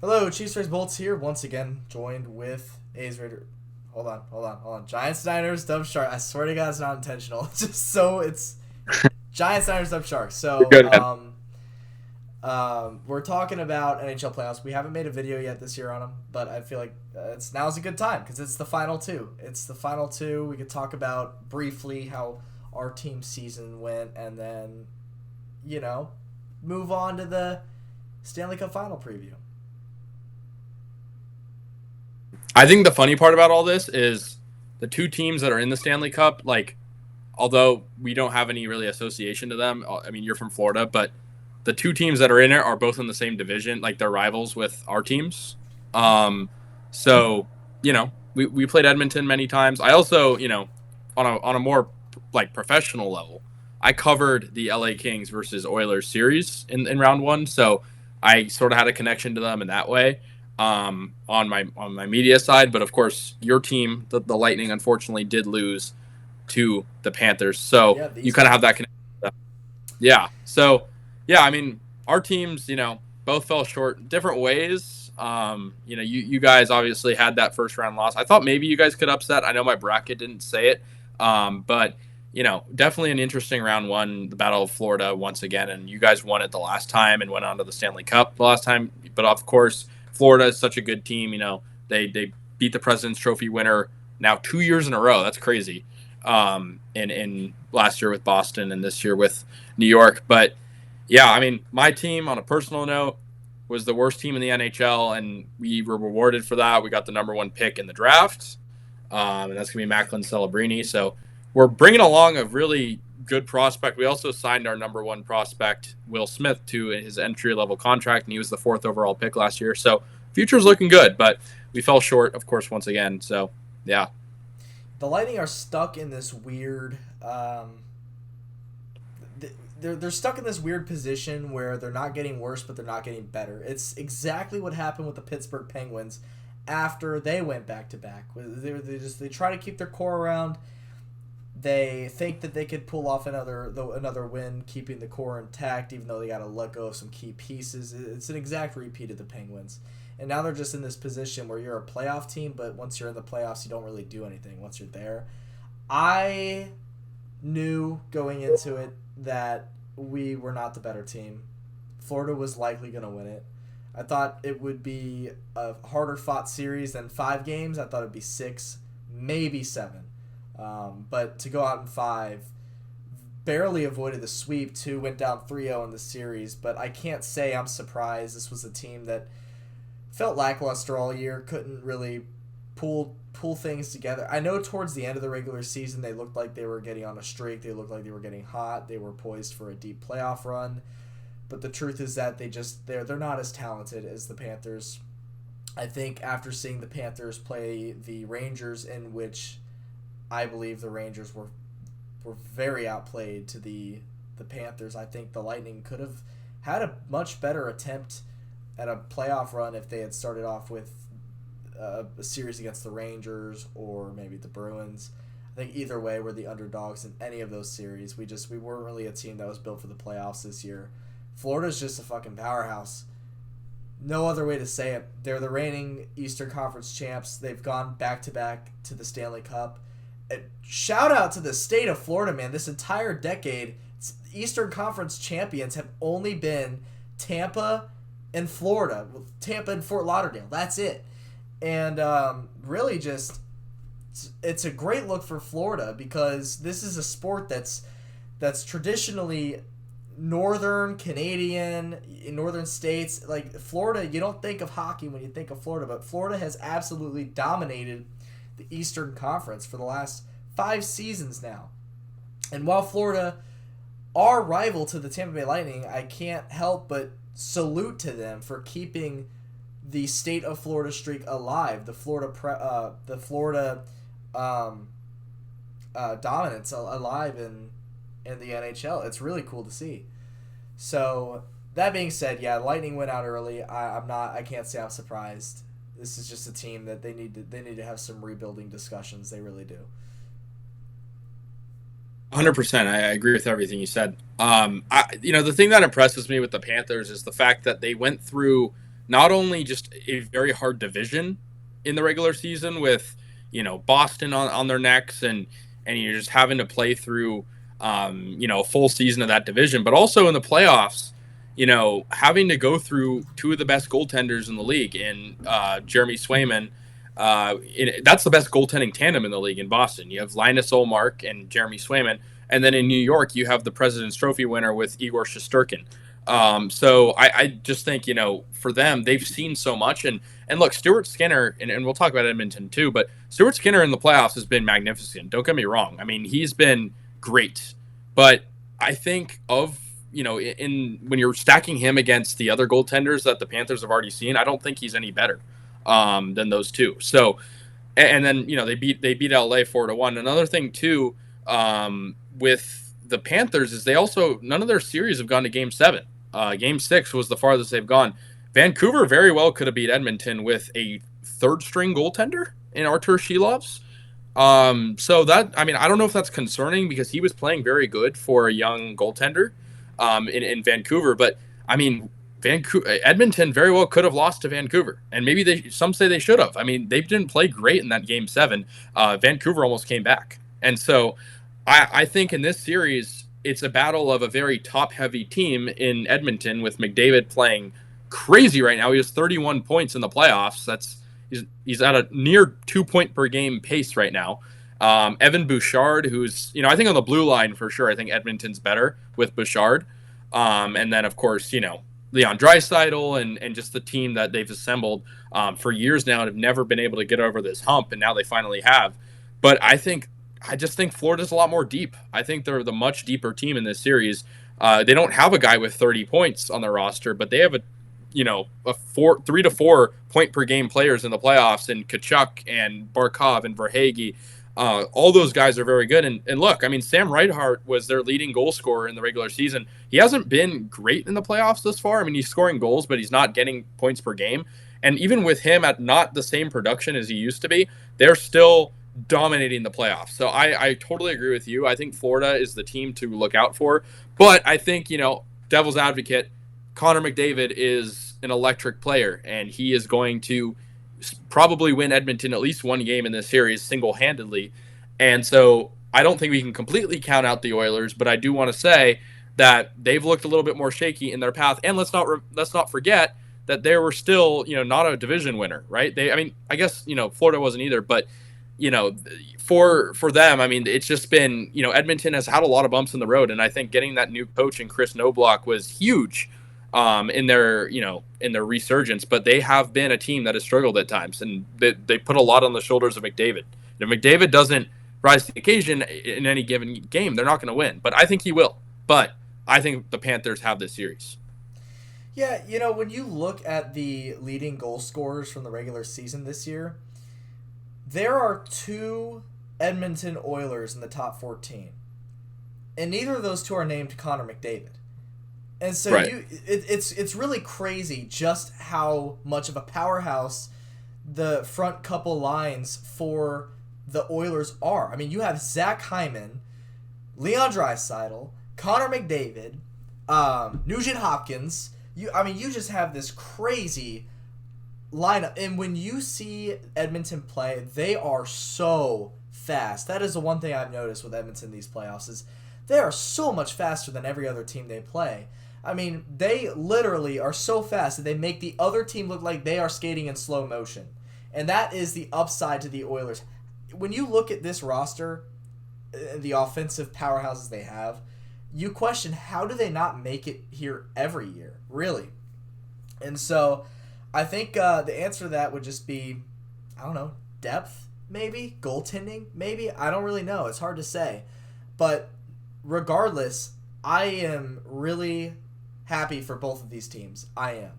Hello, ChiefsRaysBolts here once again, joined with A's Raider. Hold on. GiantsNinersDubsSharks. I swear to God, it's not intentional. It's just so it's GiantsNinersDubsSharks. You're So, good, man. we're talking about NHL playoffs. We haven't made a video yet this year on them, but I feel like now's a good time because it's the final two. It's the final two. We could talk about briefly how our team season went, and then you know move on to the Stanley Cup final preview. I think the funny part about all this is the two teams that are in the Stanley Cup, like, although we don't have any really association to them, I mean, you're from Florida, but the two teams that are in it are both in the same division, like they're rivals with our teams. Um, so, we played Edmonton many times. I also, on a more like professional level, I covered the LA Kings versus Oilers series in round one. So I sort of had a connection to them in that way on my media side. But of course, your team, the Lightning, unfortunately did lose to the Panthers. So Yeah, the you Eastern kind of have that Conference. connection. Yeah. So yeah, I mean, our teams, both fell short different ways. You guys obviously had that first round loss. I thought maybe you guys could upset. I know my bracket didn't say it, but definitely an interesting round one, the Battle of Florida once again, and you guys won it the last time and went on to the Stanley Cup the last time. But of course, Florida is such a good team. They beat the President's Trophy winner now 2 years in a row. That's crazy. In last year with Boston and this year with New York. But yeah, I mean, my team on a personal note was the worst team in the NHL, and we were rewarded for that. We got the number one pick in the draft, and that's going to be Macklin Celebrini. So we're bringing along a really good prospect. We also signed our number one prospect, Will Smith, to his entry level contract, and he was the fourth overall pick last year. So future's looking good, but we fell short, of course, once again. So yeah. The Lightning are stuck in this weird. They're stuck in this weird position where they're not getting worse, but they're not getting better. It's exactly what happened with the Pittsburgh Penguins after they went back to back. They try to keep their core around. They think that they could pull off another win, keeping the core intact, even though they got to let go of some key pieces. It's an exact repeat of the Penguins, and now they're just in this position where you're a playoff team, but once you're in the playoffs, you don't really do anything. Once you're there, I knew going into it that we were not the better team. Florida was likely going to win it. I thought it would be a harder fought series than 5 games. I thought it'd be 6, maybe 7. But to go out in 5, barely avoided the sweep too, went down 3-0 in the series. But I can't say I'm surprised. This was a team that felt lackluster all year, couldn't really pull things together. I know towards the end of the regular season they looked like they were getting on a streak. They looked like they were getting hot. They were poised for a deep playoff run. But the truth is that they're not as talented as the Panthers. I think after seeing the Panthers play the Rangers, in which I believe the Rangers were very outplayed to the Panthers, I think the Lightning could have had a much better attempt at a playoff run if they had started off with a series against the Rangers or maybe the Bruins. I think either way, we're the underdogs in any of those series. We weren't really a team that was built for the playoffs this year. Florida's just a fucking powerhouse. No other way to say it. They're the reigning Eastern Conference champs. They've gone back to back to the Stanley Cup. Shout out to the state of Florida, man. This entire decade, Eastern Conference champions have only been Tampa and Florida. Tampa and Fort Lauderdale. That's it. And really just it's a great look for Florida because this is a sport that's traditionally northern Canadian, in northern states. Like Florida, you don't think of hockey when you think of Florida, but Florida has absolutely dominated the Eastern Conference for the last 5 seasons now. And while Florida are rival to the Tampa Bay Lightning, I can't help but salute to them for keeping the state of Florida streak alive. The Florida um, dominance alive in the NHL. It's really cool to see. So that being said, yeah, Lightning went out early. I'm not. I can't say I'm surprised. This is just a team that they need to have some rebuilding discussions. They really do. 100%. I agree with everything you said. The thing that impresses me with the Panthers is the fact that they went through not only just a very hard division in the regular season with, Boston on their necks, and you're just having to play through, a full season of that division, but also in the playoffs, having to go through two of the best goaltenders in the league in Jeremy Swayman. That's the best goaltending tandem in the league in Boston. You have Linus Ullmark and Jeremy Swayman, and then in New York you have the President's Trophy winner with Igor Shesterkin. So I just think, for them, they've seen so much. And look, Stuart Skinner, and we'll talk about Edmonton too, but Stuart Skinner in the playoffs has been magnificent. Don't get me wrong. I mean, he's been great. But I think in when you're stacking him against the other goaltenders that the Panthers have already seen, I don't think he's any better than those two. So, and then, they beat LA 4-1. Another thing too, with the Panthers is they also, none of their series have gone to Game 7. Game 6 was the farthest they've gone. Vancouver very well could have beat Edmonton with a third string goaltender in Artur Shilovs. So that, I mean, I don't know if that's concerning because he was playing very good for a young goaltender in Vancouver. But I mean, Edmonton very well could have lost to Vancouver, and maybe some say they should have. I mean, they didn't play great in that Game 7. Vancouver almost came back, and so I think in this series it's a battle of a very top-heavy team in Edmonton with McDavid playing crazy right now. He has 31 points in the playoffs. He's at a near 2-point per game pace right now. Evan Bouchard, who's, I think on the blue line for sure, I think Edmonton's better with Bouchard. And then, of course, Leon Draisaitl and just the team that they've assembled for years now and have never been able to get over this hump, and now they finally have. But I just think Florida's a lot more deep. I think they're the much deeper team in this series. They don't have a guy with 30 points on their roster, but they have 3 to 4 point per game players in the playoffs, and Tkachuk and Barkov and Verhaeghe. All those guys are very good. And look, I mean, Sam Reinhart was their leading goal scorer in the regular season. He hasn't been great in the playoffs thus far. I mean, he's scoring goals, but he's not getting points per game. And even with him at not the same production as he used to be, they're still dominating the playoffs. So I totally agree with you. I think Florida is the team to look out for. But I think, devil's advocate, Connor McDavid is an electric player, and he is going to probably win Edmonton at least one game in this series single-handedly. And so I don't think we can completely count out the Oilers, but I do want to say that they've looked a little bit more shaky in their path. And let's not forget that they were still, not a division winner, right? I guess, Florida wasn't either, but for them, I mean, it's just been, Edmonton has had a lot of bumps in the road, and I think getting that new coach in Chris Knobloch was huge in their resurgence. But they have been a team that has struggled at times, and they put a lot on the shoulders of McDavid. If McDavid doesn't rise to the occasion in any given game, they're not going to win. But I think he will. But I think the Panthers have this series. Yeah, when you look at the leading goal scorers from the regular season this year, there are 2 Edmonton Oilers in the top 14, and neither of those 2 are named Connor McDavid. And so right. It's really crazy just how much of a powerhouse the front couple lines for the Oilers are. I mean, you have Zach Hyman, Leon Draisaitl, Connor McDavid, Nugent Hopkins. You just have this crazy lineup, and when you see Edmonton play, they are so fast. That is the one thing I've noticed with Edmonton these playoffs is they are so much faster than every other team they play. I mean, they literally are so fast that they make the other team look like they are skating in slow motion, and that is the upside to the Oilers. When you look at this roster, the offensive powerhouses they have, you question how do they not make it here every year, really? And so I think the answer to that would just be, I don't know, depth, maybe? Goaltending, maybe? I don't really know. It's hard to say. But regardless, I am really happy for both of these teams. I am.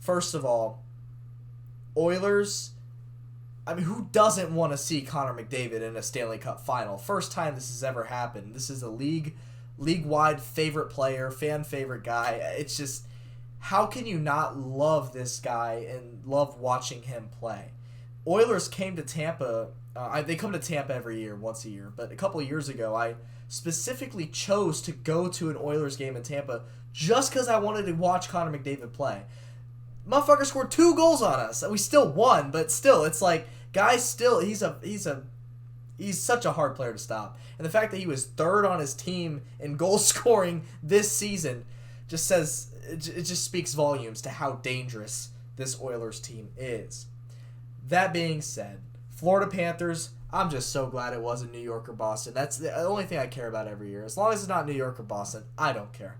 First of all, Oilers, I mean, who doesn't want to see Connor McDavid in a Stanley Cup final? First time this has ever happened. This is a league-wide favorite player, fan favorite guy. It's just, how can you not love this guy and love watching him play? Oilers came to Tampa. They come to Tampa every year, once a year. But a couple of years ago, I specifically chose to go to an Oilers game in Tampa just because I wanted to watch Connor McDavid play. Motherfucker scored 2 goals on us. We still won, but still, it's like, guys, still, he's such a hard player to stop. And the fact that he was 3rd on his team in goal scoring this season just says, it just speaks volumes to how dangerous this Oilers team is. That being said, Florida Panthers, I'm just so glad it wasn't New York or Boston. That's the only thing I care about every year. As long as it's not New York or Boston, I don't care.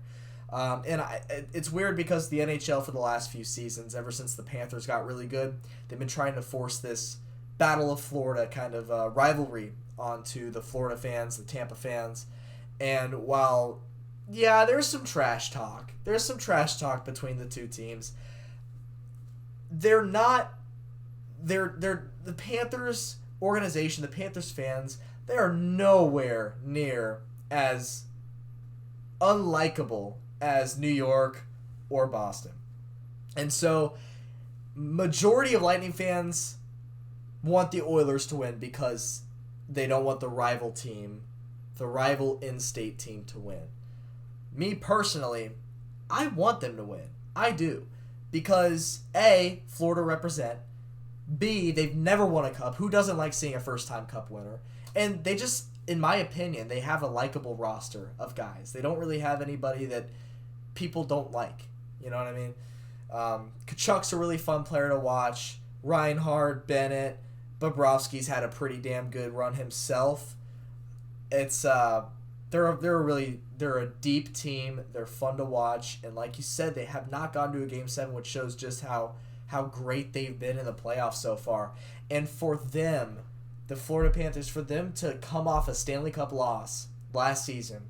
It's weird because the NHL for the last few seasons, ever since the Panthers got really good, they've been trying to force this Battle of Florida kind of rivalry onto the Florida fans, the Tampa fans. And while, yeah, there's some trash talk. There's some trash talk between the two teams. They're not... They're the Panthers organization, the Panthers fans, they are nowhere near as unlikable as New York or Boston. And so, majority of Lightning fans want the Oilers to win because they don't want the rival team, the rival in-state team to win. Me personally, I want them to win. I do. Because A, Florida represent. B, they've never won a cup. Who doesn't like seeing a first-time cup winner? And they just, in my opinion, they have a likable roster of guys. They don't really have anybody that people don't like. You know what I mean? Kachuk's a really fun player to watch. Reinhart, Bennett, Bobrovsky's had a pretty damn good run himself. It's they're a deep team. They're fun to watch, and like you said, they have not gone to a Game 7, which shows just how great they've been in the playoffs so far. And for them, the Florida Panthers, for them to come off a Stanley Cup loss last season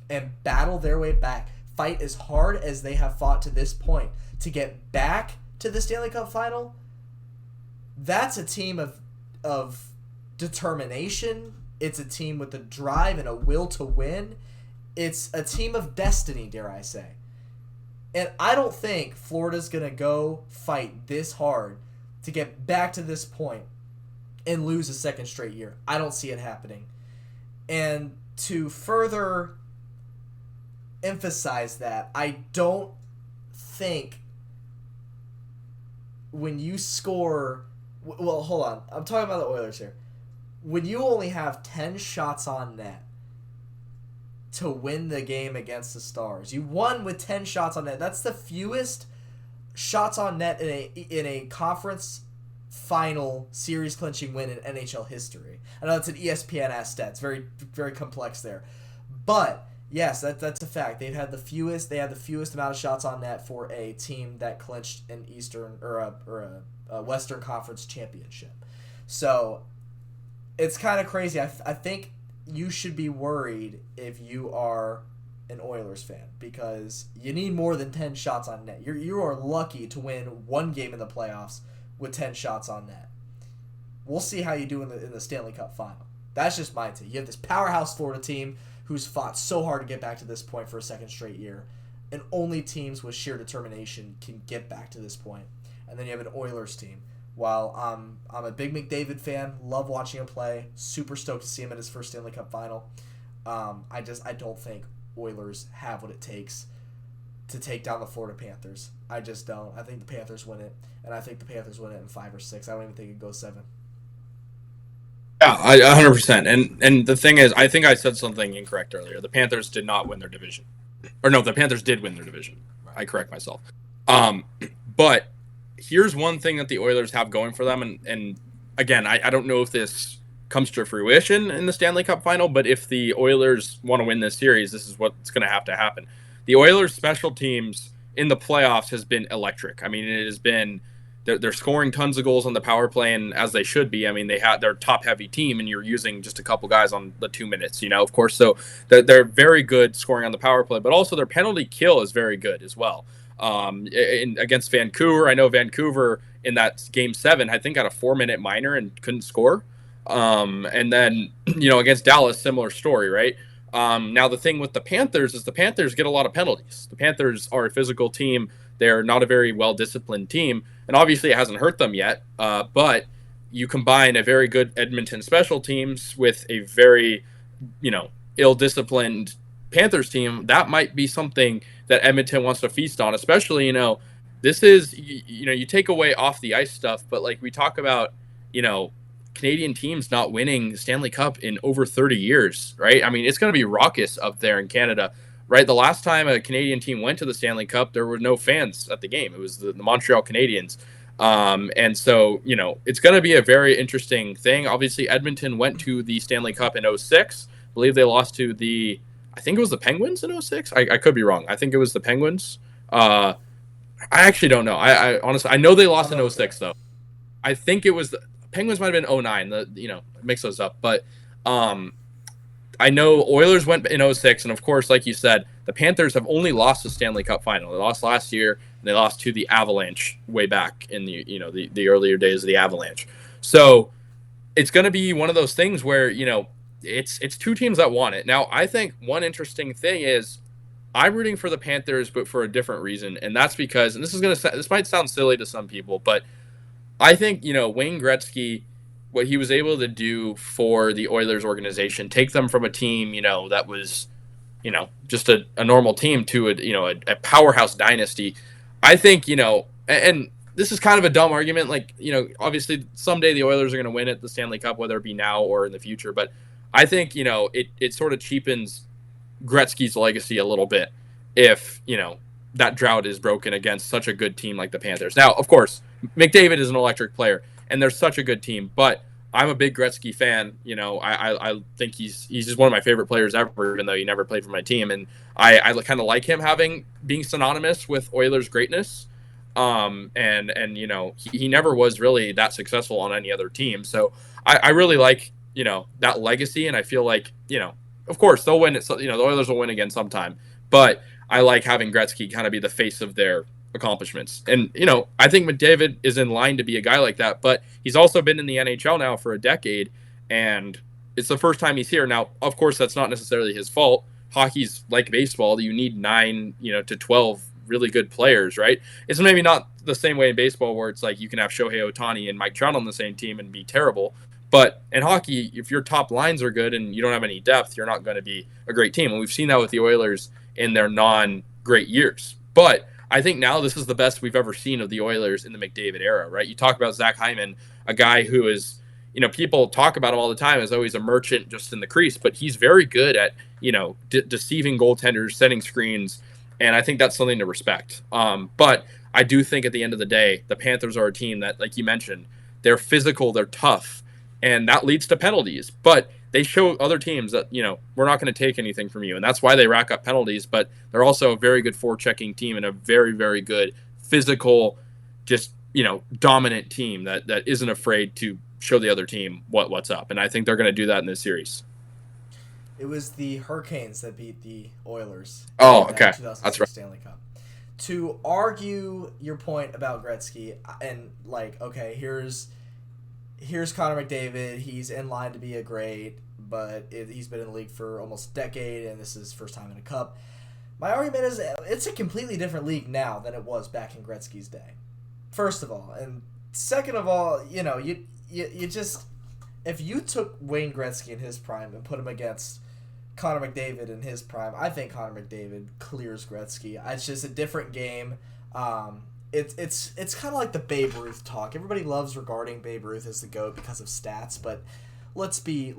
and battle their way back, fight as hard as they have fought to this point to get back to the Stanley Cup final, that's a team of determination. It's a team with a drive and a will to win. It's a team of destiny, dare I say. And I don't think Florida's going to go fight this hard to get back to this point and lose a second straight year. I don't see it happening. And to further emphasize that, I don't think when you score... Well, hold on. I'm talking about the Oilers here. When you only have 10 shots on net to win the game against the Stars, you won with 10 shots on net. That's the fewest shots on net in a conference final series clinching win in NHL history. I know it's an ESPN-ass stat. It's very, very complex there. But yes, that's a fact. They had the fewest amount of shots on net for a team that clinched an Eastern or a Western Conference championship. So it's kind of crazy. I think you should be worried if you are an Oilers fan because you need more than 10 shots on net. You are lucky to win one game in the playoffs with 10 shots on net. We'll see how you do in the Stanley Cup final. That's just my take. You have this powerhouse Florida team who's fought so hard to get back to this point for a second straight year, and only teams with sheer determination can get back to this point. And then you have an Oilers team. While I'm a big McDavid fan, love watching him play, super stoked to see him in his first Stanley Cup final. I don't think Oilers have what it takes to take down the Florida Panthers. I just don't. I think the Panthers win it, and I think the Panthers win it in 5 or 6. I don't even think it goes 7. Yeah, 100%. And the thing is, I think I said something incorrect earlier. The Panthers did not win their division. Or no, the Panthers did win their division. I correct myself. But here's one thing that the Oilers have going for them, and again, I don't know if this comes to fruition in the Stanley Cup final, but if the Oilers want to win this series, this is what's going to have to happen. The Oilers' special teams in the playoffs has been electric. I mean, it has been they're scoring tons of goals on the power play, and as they should be. I mean, they're a top-heavy team, and you're using just a couple guys on the 2 minutes, of course. So they're very good scoring on the power play, but also their penalty kill is very good as well. Against Vancouver, I know Vancouver in that Game 7, I think, got a 4-minute minor and couldn't score. And then, against Dallas, similar story, right? Now, the thing with the Panthers is the Panthers get a lot of penalties. The Panthers are a physical team. They're not a very well-disciplined team. And obviously, it hasn't hurt them yet. But you combine a very good Edmonton special teams with a very, ill-disciplined Panthers team, that might be something that Edmonton wants to feast on, especially, this is you take away off the ice stuff, but like we talk about, you know, Canadian teams not winning the Stanley Cup in over 30 years, right? I mean, it's going to be raucous up there in Canada, right? The last time a Canadian team went to the Stanley Cup, there were no fans at the game. It was the Montreal Canadiens. And so, it's going to be a very interesting thing. Obviously, Edmonton went to the Stanley Cup in '06. I believe they lost to I think it was the Penguins in '06. I could be wrong. I think it was the Penguins. I actually don't know. I honestly, I know they lost in '06 though. I think it was the Penguins might have been '09. Mix those up. But um, I know Oilers went in '06, and of course, like you said, the Panthers have only lost the Stanley Cup final. They lost last year, and they lost to the Avalanche way back in the earlier days of the Avalanche. So it's going to be one of those things where it's two teams that want it. Now, I think one interesting thing is I'm rooting for the Panthers, but for a different reason, and that's because, and this might sound silly to some people, but I think Wayne Gretzky, what he was able to do for the Oilers organization, take them from a team that was just a normal team to a powerhouse dynasty. I think and this is kind of a dumb argument. Like obviously someday the Oilers are going to win it, the Stanley Cup, whether it be now or in the future. But I think it sort of cheapens Gretzky's legacy a little bit if that drought is broken against such a good team like the Panthers. Now, of course, McDavid is an electric player, and they're such a good team. But I'm a big Gretzky fan. I think he's just one of my favorite players ever, even though he never played for my team. And I kind of like him being synonymous with Oilers' greatness. He never was really that successful on any other team. So I really like that legacy, and I feel like of course they'll win it. So, the Oilers will win again sometime, but I like having Gretzky kind of be the face of their accomplishments. And I think McDavid is in line to be a guy like that, but he's also been in the NHL now for a decade, and it's the first time he's here. Now, of course, that's not necessarily his fault. Hockey's like baseball. You need 9, to 12 really good players, right? It's maybe not the same way in baseball where it's like you can have Shohei Ohtani and Mike Trout on the same team and be terrible. But in hockey, if your top lines are good and you don't have any depth, you're not going to be a great team. And we've seen that with the Oilers in their non-great years. But I think now this is the best we've ever seen of the Oilers in the McDavid era, right? You talk about Zach Hyman, a guy who is, people talk about him all the time as always a merchant just in the crease, but he's very good at, deceiving goaltenders, setting screens, and I think that's something to respect. But I do think at the end of the day, the Panthers are a team that, like you mentioned, they're physical, they're tough, and that leads to penalties. But they show other teams that, we're not going to take anything from you. And that's why they rack up penalties. But they're also a very good forechecking team and a very, very good physical, just, dominant team that isn't afraid to show the other team what's up. And I think they're going to do that in this series. It was the Hurricanes that beat the Oilers. Oh, okay. 2006 that's right. Stanley Cup. To argue your point about Gretzky, and okay, here's Connor McDavid. He's in line to be a great, but he's been in the league for almost a decade, and this is his first time in a cup. My argument is it's a completely different league now than it was back in Gretzky's day. First of all, and second of all, you just, if you took Wayne Gretzky in his prime and put him against Connor McDavid in his prime, I think Connor McDavid clears Gretzky. It's just a different game. It's kind of like the Babe Ruth talk. Everybody loves regarding Babe Ruth as the GOAT because of stats, but let's be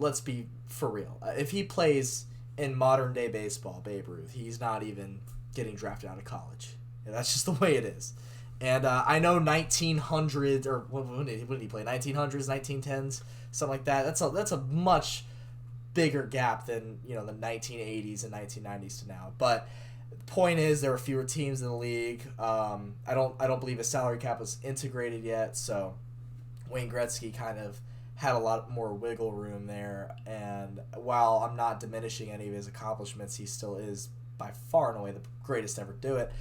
for real. If he plays in modern day baseball, Babe Ruth, he's not even getting drafted out of college. And that's just the way it is. And I know 1900s, or when did he play? 1900s, 1910s, something like that. That's a much bigger gap than the 1980s and 1990s to now. But the point is, there are fewer teams in the league. I don't believe his salary cap was integrated yet, so Wayne Gretzky kind of had a lot more wiggle room there. And while I'm not diminishing any of his accomplishments, he still is by far and away the greatest to ever do it.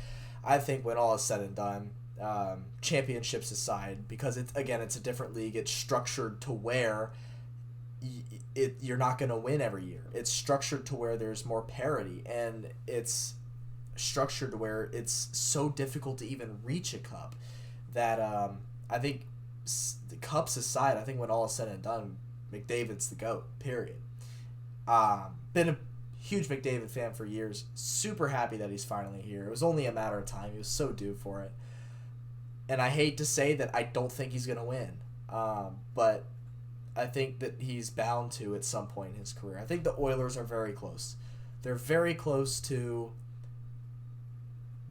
I think when all is said and done, championships aside, because it's a different league. It's structured to where you're not going to win every year. It's structured to where there's more parity, and it's structured to where it's so difficult to even reach a cup that I think the cups aside, I think when all is said and done, McDavid's the GOAT, period. Been a huge McDavid fan for years. Super happy that he's finally here. It was only a matter of time. He was so due for it. And I hate to say that I don't think he's going to win, but I think that he's bound to at some point in his career. I think the Oilers are very close. They're very close to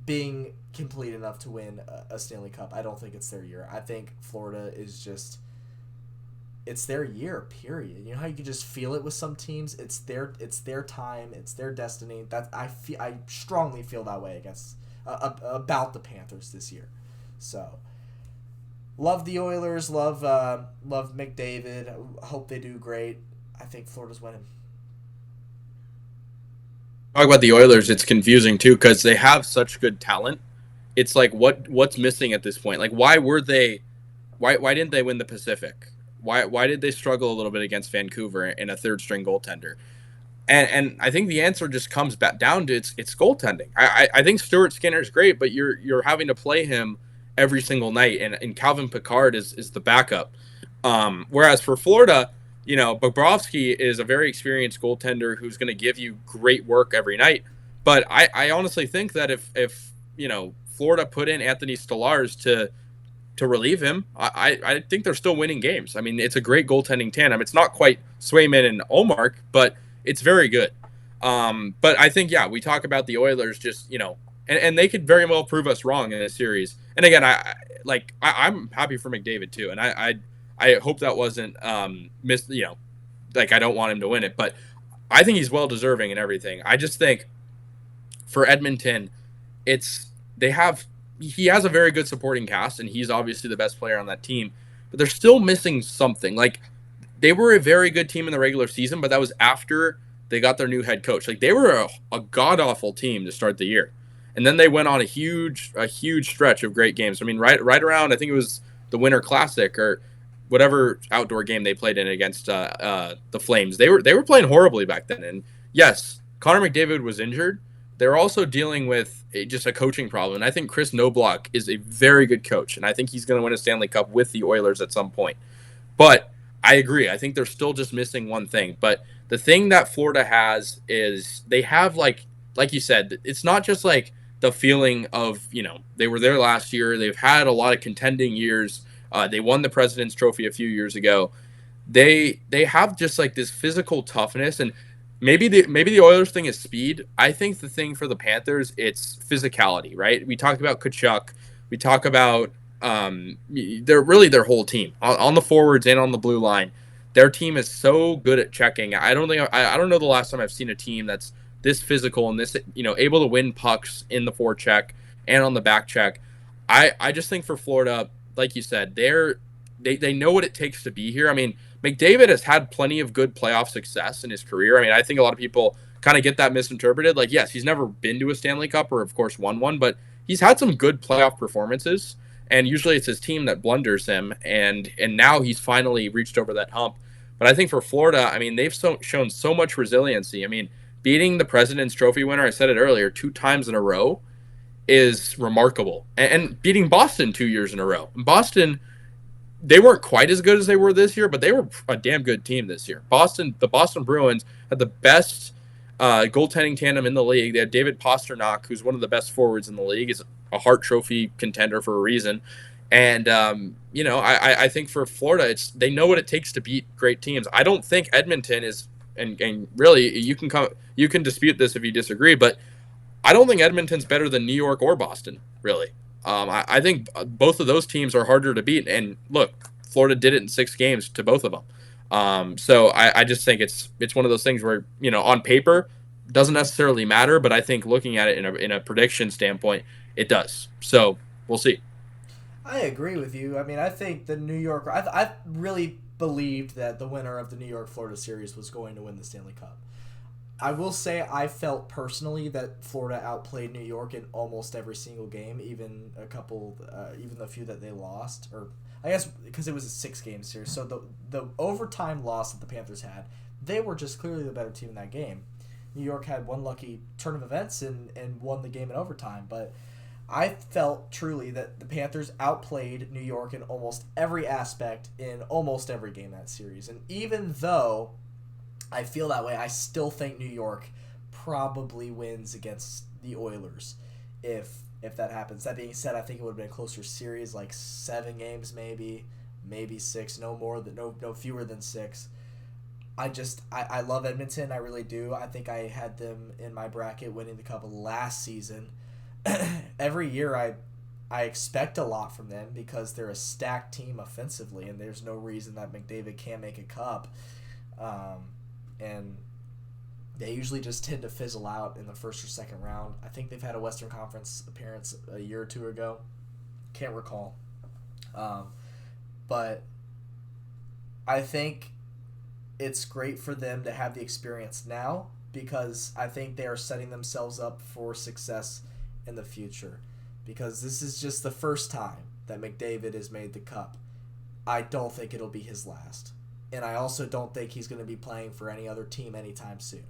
being complete enough to win a Stanley Cup. I don't think it's their year. I think Florida is just, it's their year, period. You know how you can just feel it with some teams? It's their time, it's their destiny. That I strongly feel that way against about the Panthers this year. So love the Oilers, love McDavid. Hope they do great. I think Florida's winning. Talk about the Oilers, it's confusing too because they have such good talent. It's like what's missing at this point? Like why didn't they win the Pacific? Why did they struggle a little bit against Vancouver in a third string goaltender? And I think the answer just comes back down to it's goaltending. I think Stuart Skinner is great, but you're having to play him every single night, and Calvin Pickard is the backup. Whereas for Florida, Bobrovsky is a very experienced goaltender who's going to give you great work every night. But I honestly think that if Florida put in Anthony Stolarz to relieve him, I think they're still winning games. I mean, it's a great goaltending tandem. It's not quite Swayman and Olmark, but it's very good. But I think, we talk about the Oilers just, and they could very well prove us wrong in this series. And again, I'm happy for McDavid too. And I hope that wasn't missed, I don't want him to win it, but I think he's well deserving and everything. I just think for Edmonton, he has a very good supporting cast, and he's obviously the best player on that team, but they're still missing something. Like, they were a very good team in the regular season, but that was after they got their new head coach. Like, they were a god-awful team to start the year. And then they went on a huge stretch of great games. I mean, right around, I think it was the Winter Classic or whatever outdoor game they played in against the Flames. They were playing horribly back then. And yes, Connor McDavid was injured. They're also dealing with just a coaching problem. And I think Chris Knobloch is a very good coach, and I think he's going to win a Stanley Cup with the Oilers at some point. But I agree. I think they're still just missing one thing. But the thing that Florida has is they have, like you said, it's not just like the feeling of, they were there last year. They've had a lot of contending years. They won the President's Trophy a few years ago. They have just like this physical toughness, and maybe the Oilers thing is speed. I think the thing for the Panthers, it's physicality, right? We talked about Kachuk. We talk about they're really their whole team on the forwards and on the blue line. Their team is so good at checking. I don't know the last time I've seen a team that's this physical and this able to win pucks in the forecheck and on the back check. I just think for Florida, like you said, they know what it takes to be here. I mean, McDavid has had plenty of good playoff success in his career. I mean, I think a lot of people kind of get that misinterpreted. Like, yes, he's never been to a Stanley Cup or, of course, won one, but he's had some good playoff performances, and usually it's his team that blunders him, and now he's finally reached over that hump. But I think for Florida, I mean, they've shown so much resiliency. I mean, beating the President's Trophy winner, I said it earlier, 2 times in a row is remarkable. And beating Boston 2 years in a row. Boston, they weren't quite as good as they were this year, but they were a damn good team this year. The Boston Bruins had the best goaltending tandem in the league. They had David Pastrnak, who's one of the best forwards in the league, is a Hart Trophy contender for a reason. And I think for Florida, they know what it takes to beat great teams. I don't think Edmonton is, and really you can dispute this if you disagree, but I don't think Edmonton's better than New York or Boston, really. I think both of those teams are harder to beat. And look, Florida did it in 6 games to both of them. So I just think it's one of those things where, on paper, doesn't necessarily matter, but I think looking at it in a prediction standpoint, it does. So we'll see. I agree with you. I mean, I think the New York... I really believed that the winner of the New York-Florida series was going to win the Stanley Cup. I will say I felt personally that Florida outplayed New York in almost every single game, even the few that they lost, or I guess because it was a 6-game series. So the overtime loss that the Panthers had, they were just clearly the better team in that game. New York had one lucky turn of events and won the game in overtime, but I felt truly that the Panthers outplayed New York in almost every aspect in almost every game that series. And even though I feel that way, I still think New York probably wins against the Oilers if if that happens. That being said, I think it would have been a closer series, like 7 games maybe 6, no fewer than 6. I love Edmonton, I really do. I think I had them in my bracket winning the cup last season. Every year I expect a lot from them because they're a stacked team offensively, and there's no reason that McDavid can't make a cup. And they usually just tend to fizzle out in the first or second round. I think they've had a Western Conference appearance a year or two ago. Can't recall. But I think it's great for them to have the experience now because I think they are setting themselves up for success in the future. Because this is just the first time that McDavid has made the cup. I don't think it'll be his last. And I also don't think he's going to be playing for any other team anytime soon.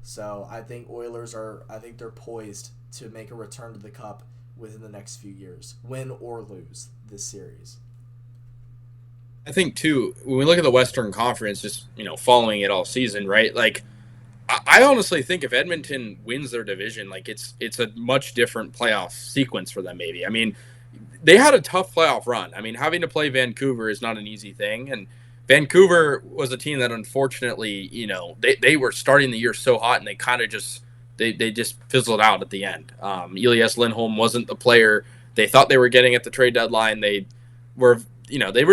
So I think they're poised to make a return to the cup within the next few years, win or lose this series. I think too, when we look at the Western Conference, just following it all season, right? Like, I honestly think if Edmonton wins their division, like it's a much different playoff sequence for them. Maybe, I mean, they had a tough playoff run. I mean, having to play Vancouver is not an easy thing, and Vancouver was a team that unfortunately, they were starting the year so hot and they kind of just they just fizzled out at the end. Elias Lindholm wasn't the player they thought they were getting at the trade deadline. They were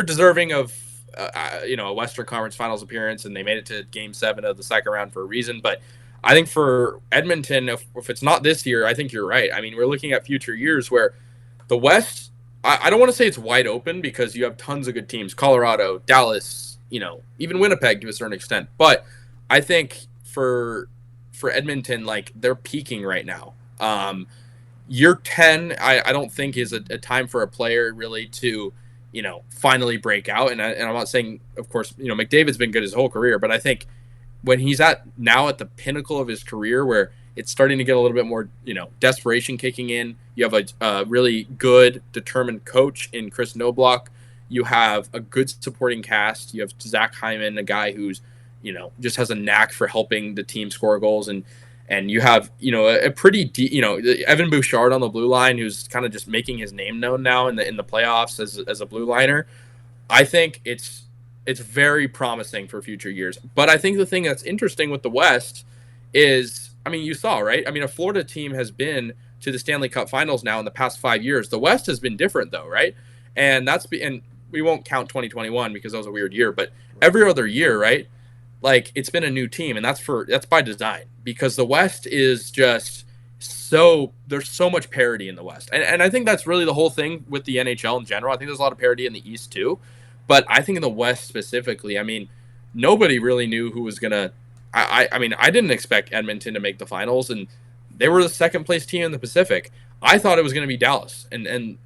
deserving of a Western Conference Finals appearance, and they made it to Game 7 of the second round for a reason. But I think for Edmonton, if it's not this year, I think you're right. I mean, we're looking at future years where the West, I don't want to say it's wide open because you have tons of good teams, Colorado, Dallas, even Winnipeg to a certain extent. But I think for Edmonton, like, they're peaking right now. Year 10, I don't think is a time for a player really to finally break out. And I'm not saying, of course, McDavid's been good his whole career, but I think when he's at the pinnacle of his career where it's starting to get a little bit more, desperation kicking in, you have a really good, determined coach in Chris Knobloch. You have a good supporting cast. You have Zach Hyman, a guy who's, just has a knack for helping the team score goals. And you have, a pretty deep, Evan Bouchard on the blue line, who's kind of just making his name known now in the playoffs as a blue liner. I think it's very promising for future years. But I think the thing that's interesting with the West is, I mean, you saw, right? I mean, a Florida team has been to the Stanley Cup Finals now in the past 5 years. The West has been different, though, right? And we won't count 2021 because that was a weird year, but every other year, right? Like, it's been a new team, and that's by design because the West is just there's so much parity in the West. And I think that's really the whole thing with the NHL in general. I think there's a lot of parity in the East too. But I think in the West specifically, I mean, nobody really knew who was going to I mean, I didn't expect Edmonton to make the finals, and they were the second place team in the Pacific. I thought it was going to be Dallas, and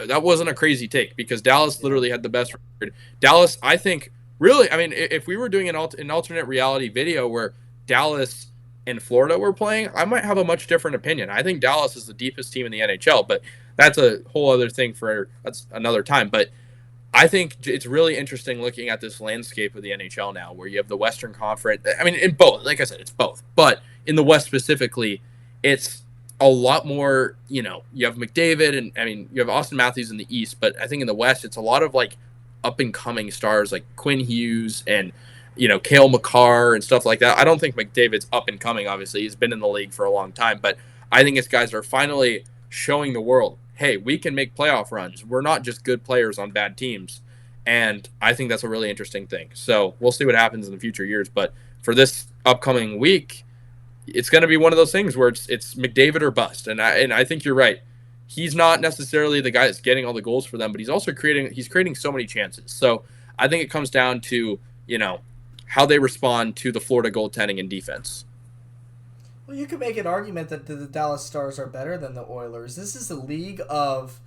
that wasn't a crazy take because Dallas literally had the best record. Dallas, I think, really, I mean, if we were doing an alternate reality video where Dallas and Florida were playing, I might have a much different opinion. I think Dallas is the deepest team in the NHL, but that's a whole other thing that's another time. But I think it's really interesting looking at this landscape of the NHL now where you have the Western Conference. I mean, in both, like I said, it's both. But in the West specifically, it's a lot more, you have McDavid and, I mean, you have Austin Matthews in the East. But I think in the West, it's a lot of, like, up-and-coming stars like Quinn Hughes and, Cale Makar and stuff like that. I don't think McDavid's up-and-coming, obviously. He's been in the league for a long time. But I think his guys are finally showing the world, hey, we can make playoff runs. We're not just good players on bad teams. And I think that's a really interesting thing. So we'll see what happens in the future years. But for this upcoming week, it's going to be one of those things where it's McDavid or bust. And I think you're right. He's not necessarily the guy that's getting all the goals for them, but he's also creating so many chances. So I think it comes down to, how they respond to the Florida goaltending and defense. Well, you could make an argument that the Dallas Stars are better than the Oilers. This is a league of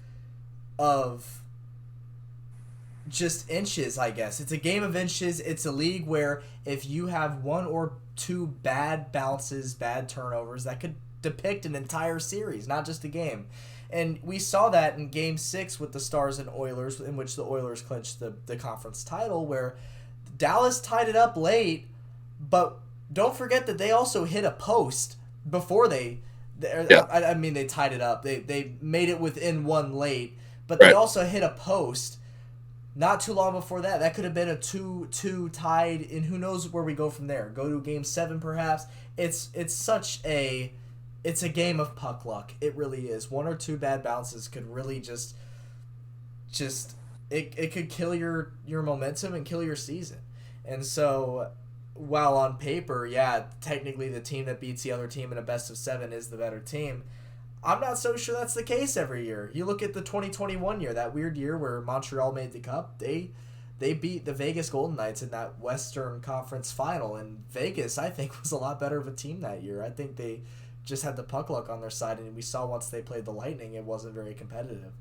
just inches, I guess. It's a game of inches. It's a league where if you have one or two bad bounces, bad turnovers, that could depict an entire series, not just a game. And we saw that in Game 6 with the Stars and Oilers, in which the Oilers clinched the conference title, where Dallas tied it up late, but don't forget that they also hit a post before they Yeah. I mean, they tied it up. They made it within one late, but they Right. also hit a post not too long before that. That could have been a 2-2 tied, and who knows where we go from there. Go to game 7 perhaps. It's a game of puck luck. It really is. One or two bad bounces could really just it could kill your momentum and kill your season. And so while on paper, yeah, technically the team that beats the other team in a best of 7 is the better team, I'm not so sure that's the case every year. You look at the 2021 year, that weird year where Montreal made the cup. They beat the Vegas Golden Knights in that Western Conference final, and Vegas, I think, was a lot better of a team that year. I think they just had the puck luck on their side, and we saw once they played the Lightning, it wasn't very competitive.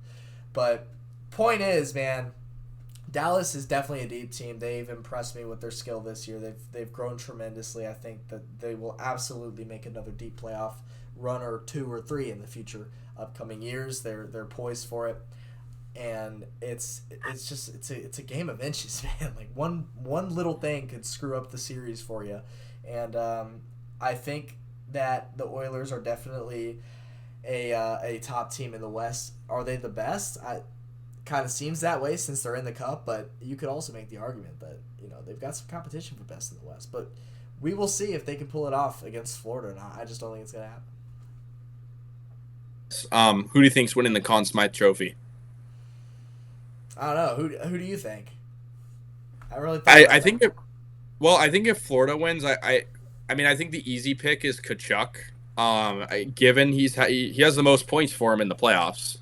But point is, man, Dallas is definitely a deep team. They've impressed me with their skill this year. They've grown tremendously. I think that they will absolutely make another deep playoff run or 2 or 3 in the future upcoming years. They're poised for it, and it's a game of inches, man. Like one little thing could screw up the series for you, and I think that the Oilers are definitely a top team in the West. Are they the best? Kind of seems that way since they're in the cup, but you could also make the argument that they've got some competition for best in the West. But we will see if they can pull it off against Florida or not. I just don't think it's gonna happen. Who do you think's winning the Conn Smythe Trophy? I don't know. Who do you think? I really think. I think I think if Florida wins, I mean, I think the easy pick is Kachuk. Given he has the most points for him in the playoffs.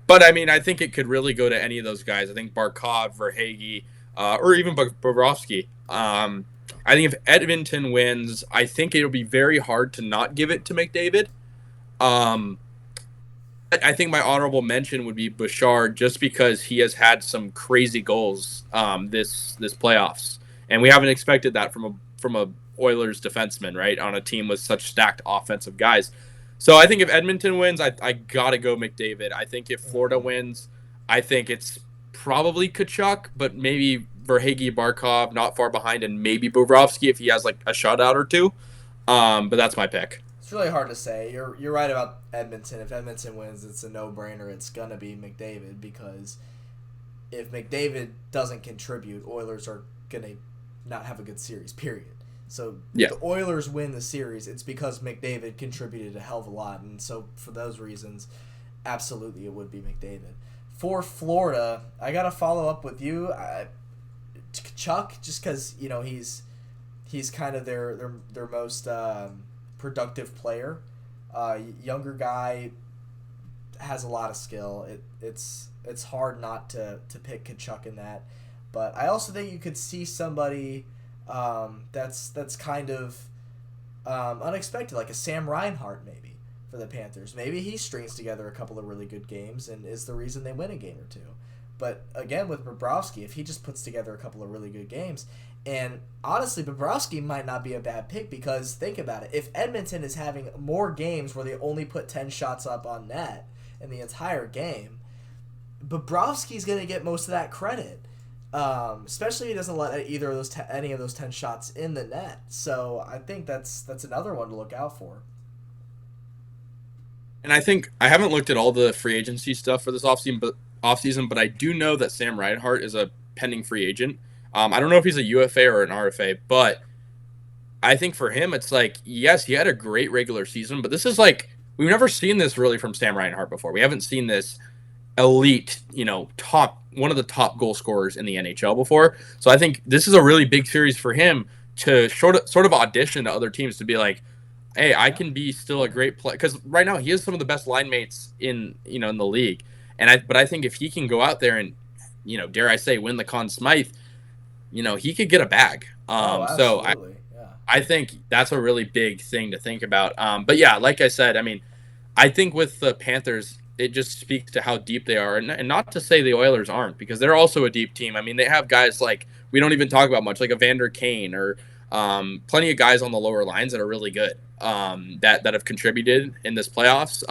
But I mean, I think it could really go to any of those guys. I think Barkov, Verhaeghe, or even Bobrovsky. I think if Edmonton wins, I think it'll be very hard to not give it to McDavid. I think my honorable mention would be Bouchard, just because he has had some crazy goals this playoffs, and we haven't expected that from a Oilers defenseman, right, on a team with such stacked offensive guys. So I think if Edmonton wins, I gotta go McDavid. I think if Florida wins, I think it's probably Kachuk, but maybe Verhaeghe, Barkov not far behind, and maybe Bobrovsky if he has like a shutout or two. But that's my pick. It's really hard to say. You're right about Edmonton. If Edmonton wins, it's a no-brainer. It's gonna be McDavid, because if McDavid doesn't contribute, Oilers are gonna not have a good series. Period. So Yeah. the Oilers win the series, it's because McDavid contributed a hell of a lot, and so for those reasons, absolutely it would be McDavid. For Florida, I gotta follow up with you, Chuck, just because he's kind of their most productive player. Younger guy, has a lot of skill. It's hard not to pick Kachuk in that, but I also think you could see somebody that's kind of unexpected, like a Sam Reinhart maybe for the Panthers. Maybe he strings together a couple of really good games and is the reason they win a game or two. But again, with Bobrovsky, if he just puts together a couple of really good games, and honestly, Bobrovsky might not be a bad pick, because think about it. If Edmonton is having more games where they only put 10 shots up on net in the entire game, Bobrovsky's going to get most of that credit. Especially if he doesn't let any of those 10 shots in the net. So I think that's another one to look out for. And I think I haven't looked at all the free agency stuff for this offseason, but I do know that Sam Reinhart is a pending free agent. I don't know if he's a UFA or an RFA, but I think for him, it's like, yes, he had a great regular season, but this is like, we've never seen this really from Sam Reinhart before. We haven't seen this elite, one of the top goal scorers in the NHL before. So I think this is a really big series for him to sort of audition to other teams to be like, hey, I can be still a great player, because right now he has some of the best line mates in the league. But I think if he can go out there and, dare I say, win the Conn Smythe, he could get a bag. So I think that's a really big thing to think about. But yeah, like I said, I mean, I think with the Panthers, it just speaks to how deep they are. And not to say the Oilers aren't, because they're also a deep team. I mean, they have guys like, we don't even talk about much, like Evander Kane, or plenty of guys on the lower lines that are really good, that have contributed in this playoffs.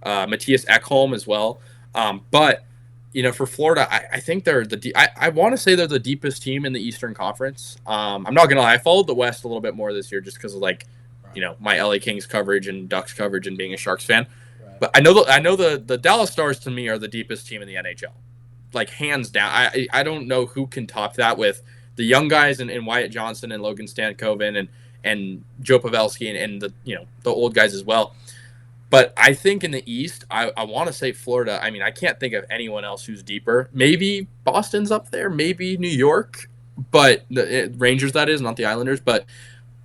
Matthias Ekholm as well. But, for Florida, I think they're I want to say they're the deepest team in the Eastern Conference. I'm not going to lie. I followed the West a little bit more this year just because of, like, my LA Kings coverage and Ducks coverage and being a Sharks fan. Right. But I know the Dallas Stars to me are the deepest team in the NHL, like hands down. I don't know who can top that with the young guys in Wyatt Johnson and Logan Stankoven and Joe Pavelski and the old guys as well. But I think in the East, I want to say Florida. I mean, I can't think of anyone else who's deeper. Maybe Boston's up there, maybe New York, but the Rangers, that is, not the Islanders. But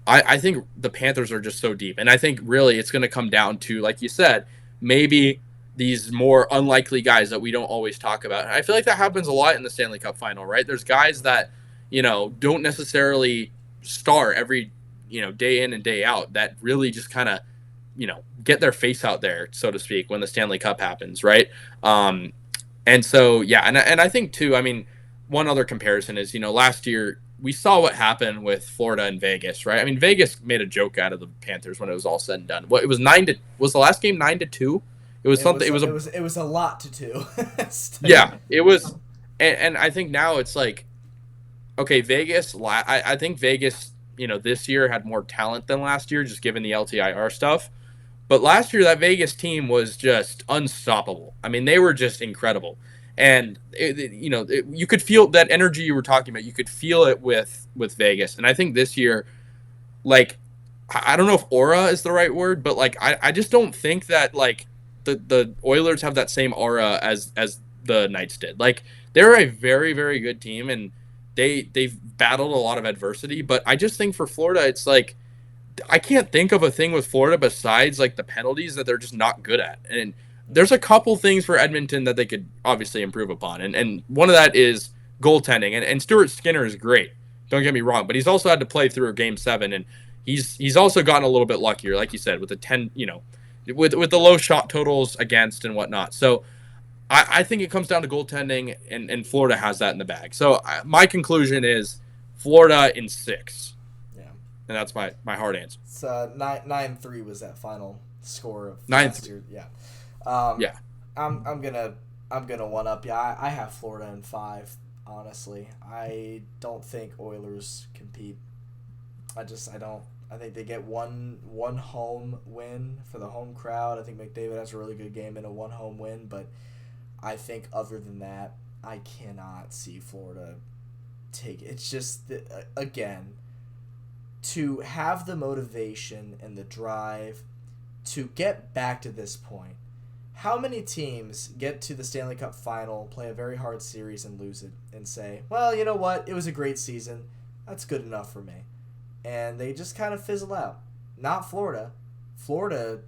I think the Panthers are just so deep. And I think really it's going to come down to, like you said, maybe these more unlikely guys that we don't always talk about. And I feel like that happens a lot in the Stanley Cup final, right? There's guys that, don't necessarily star every, day in and day out that really just kind of, get their face out there, so to speak, when the Stanley Cup happens, right? And so, yeah, and I think, too, I mean, one other comparison is, last year we saw what happened with Florida and Vegas, right? I mean, Vegas made a joke out of the Panthers when it was all said and done. What, it was was the last game 9-2? It was something. It was a lot to do. Yeah, it was, and I think now it's like, okay, Vegas. I think Vegas, this year had more talent than last year, just given the LTIR stuff. But last year, that Vegas team was just unstoppable. I mean, they were just incredible. And, you could feel that energy you were talking about. You could feel it with Vegas. And I think this year, like, I don't know if aura is the right word, but, like, I just don't think that, like, the Oilers have that same aura as the Knights did. Like, they're a very, very good team, and they've battled a lot of adversity. But I just think for Florida, it's like, I can't think of a thing with Florida besides like the penalties that they're just not good at. And there's a couple things for Edmonton that they could obviously improve upon. And one of that is goaltending. And Stuart Skinner is great. Don't get me wrong, but he's also had to play through a game 7, and he's also gotten a little bit luckier, like you said, with the 10, with the low shot totals against and whatnot. So I think it comes down to goaltending, and Florida has that in the bag. So my conclusion is Florida in 6. And that's my hard answer. It's 9-3 was that final score of 9-3. Yeah. Yeah. I'm gonna one up. Yeah, I have Florida in 5. Honestly, I don't think Oilers compete. I don't. I think they get one home win for the home crowd. I think McDavid has a really good game in a 1 home win, but I think other than that, I cannot see Florida take it. It's just again, to have the motivation and the drive to get back to this point. How many teams get to the Stanley Cup final, play a very hard series, and lose it, and say, well, you know what, it was a great season, that's good enough for me, and they just kind of fizzle out? Not Florida. Florida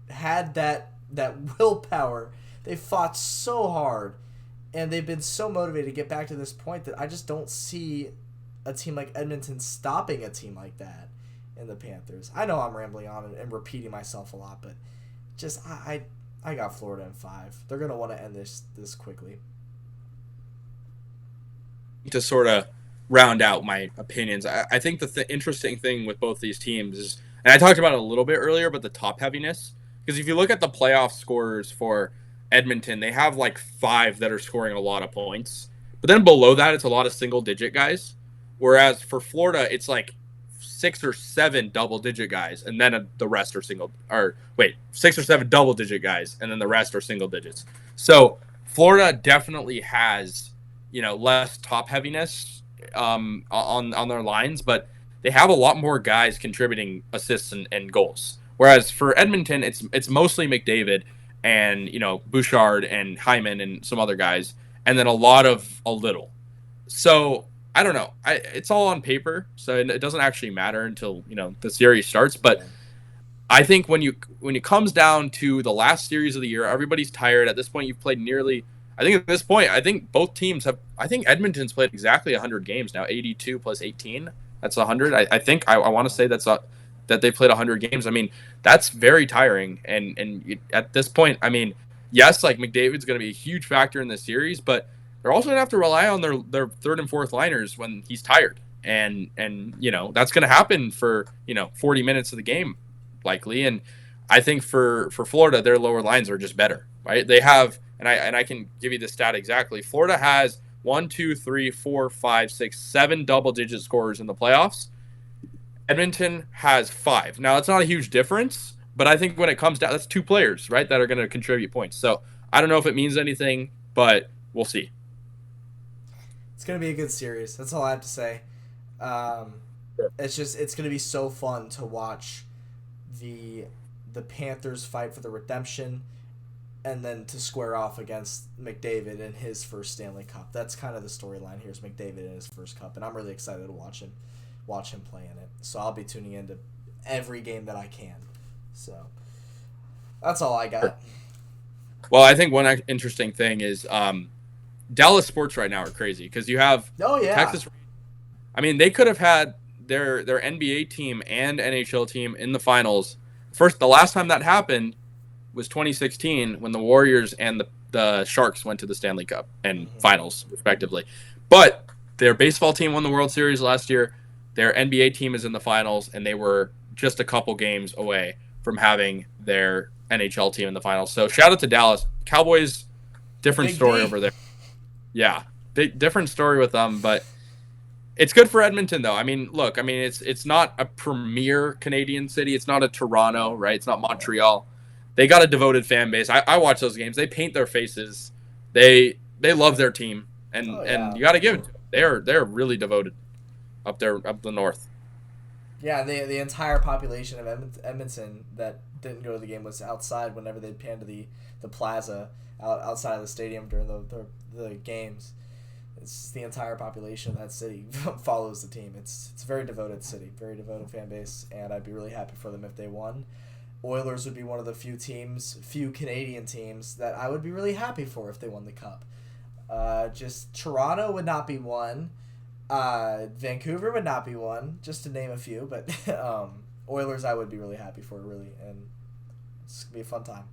had that willpower. They fought so hard, and they've been so motivated to get back to this point that I just don't see a team like Edmonton stopping a team like that in the Panthers. I know I'm rambling on and repeating myself a lot, but just I got Florida in 5. They're going to want to end this quickly. To sort of round out my opinions, I think the interesting thing with both these teams is, and I talked about it a little bit earlier, but the top heaviness. Because if you look at the playoff scorers for Edmonton, they have like 5 that are scoring a lot of points. But then below that, it's a lot of single-digit guys. Whereas for Florida, it's like 6 or 7 double-digit guys, and then the rest are 6 or 7 double-digit guys, and then the rest are single digits. So Florida definitely has, less top heaviness on their lines, but they have a lot more guys contributing assists and goals. Whereas for Edmonton, it's mostly McDavid and Bouchard and Hyman and some other guys, and then a little. So I don't know. It's all on paper, so it doesn't actually matter until the series starts. But I think when it comes down to the last series of the year, everybody's tired. At this point, you've played nearly. I think both teams have. I think Edmonton's played exactly 100 games now. 82 plus 18. That's 100. I think I want to say that they played 100 games. I mean, that's very tiring. And at this point, I mean, yes, like McDavid's going to be a huge factor in this series, but they're also going to have to rely on their third and fourth liners when he's tired. And that's going to happen for, 40 minutes of the game likely. And I think for Florida, their lower lines are just better, right? They have, and I can give you the stat exactly. Florida has 1, 2, 3, 4, 5, 6, 7 double-digit scorers in the playoffs. Edmonton has 5. Now, that's not a huge difference, but I think when it comes down, that's 2 players, right, that are going to contribute points. So I don't know if it means anything, but we'll see. It's gonna be a good series. That's all I have to say. Um, Sure. it's gonna be so fun to watch the the Panthers fight for the redemption, and then to square off against McDavid in his first Stanley Cup. That's kind of the storyline. Here's McDavid in his first cup, and I'm really excited to watch him play in it. So I'll be tuning into every game that I can. So that's all I got. Well, I think one interesting thing is Dallas sports right now are crazy because you have Oh yeah, Texas. I mean, they could have had their NBA team and NHL team in the finals. The last time that happened was 2016 when the Warriors and the Sharks went to the Stanley Cup and finals, respectively. But their baseball team won the World Series last year. Their NBA team is in the finals, and they were just a couple games away from having their NHL team in the finals. So shout out to Dallas. Cowboys, different Big story D. over there. Yeah, different story with them, but it's good for Edmonton, though. I mean, look, I mean, it's not a premier Canadian city. It's not a Toronto, right? It's not Montreal. They got a devoted fan base. I watch those games. They paint their faces. They love their team, Oh and yeah, you got to give it to them. They're really devoted up there up the north. yeah. The entire population of Edmonton that didn't go to the game was outside whenever they panned to the plaza outside of the stadium during the games. It's the entire population of that city follows the team. It's a very devoted city, very devoted fan base, and I'd be really happy for them if they won. Oilers would be one of the few Canadian teams that I would be really happy for if they won the cup. Just Toronto would not be one. Vancouver would not be one, just to name a few. But Oilers, I would be really happy for, really, and it's gonna be a fun time.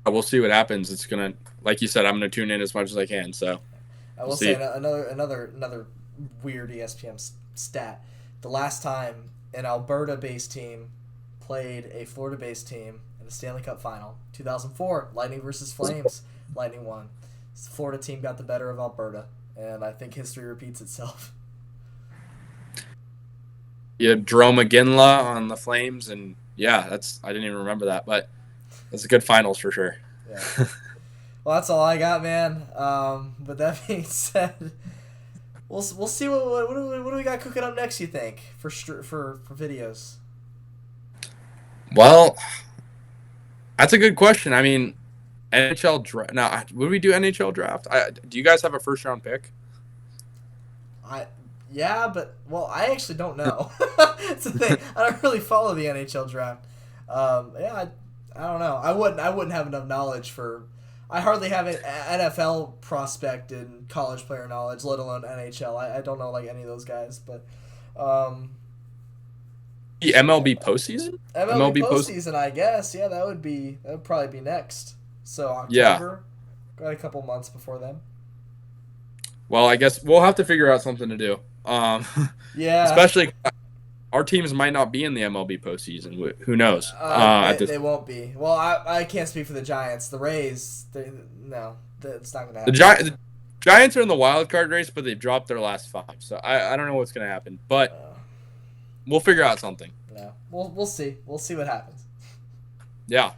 We'll see what happens. It's gonna, like you said, I'm gonna tune in as much as I can. So I we'll will see. say another weird ESPN stat. The last time an Alberta-based team played a Florida-based team in the Stanley Cup final, 2004, Lightning versus Flames. Lightning won. The Florida team got the better of Alberta, and I think history repeats itself. You had Jerome McGinley on the Flames, and yeah, I didn't even remember that, but it's a good finals for sure. Yeah. Well, that's all I got, man. But that being said, we'll see what do we got cooking up next. You think for videos? Well, that's a good question. I mean, NHL draft. Now, would we do NHL draft? Do you guys have a first round pick? Yeah, but I actually don't know. It's the thing. I don't really follow the NHL draft. Yeah, I don't know. I wouldn't have enough knowledge for. I hardly have an NFL prospect and college player knowledge, let alone NHL. I don't know like any of those guys, but The MLB postseason. MLB postseason, I guess. Yeah, that would probably be next. So October, got a couple months before then. Well, I guess we'll have to figure out something to do. Yeah, Especially our teams might not be in the MLB postseason. Who knows? they won't be. Well, I can't speak for the Giants. The Rays, no, it's not gonna happen. The Giants are in the wild card race, but they've dropped their last 5. So I don't know what's gonna happen, but we'll figure out something. No, we'll see. We'll see what happens. Yeah.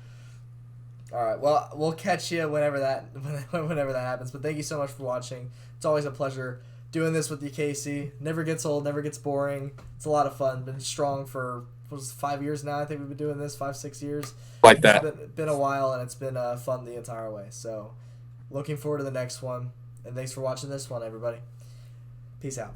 All right. Well, we'll catch you whenever that happens. But thank you so much for watching. It's always a pleasure doing this with you, Casey. Never gets old, never gets boring. It's a lot of fun. Been strong for 5 years now. I think we've been doing this 5-6 years. Like that. It's been a while, and it's been fun the entire way. So, looking forward to the next one. And thanks for watching this one, everybody. Peace out.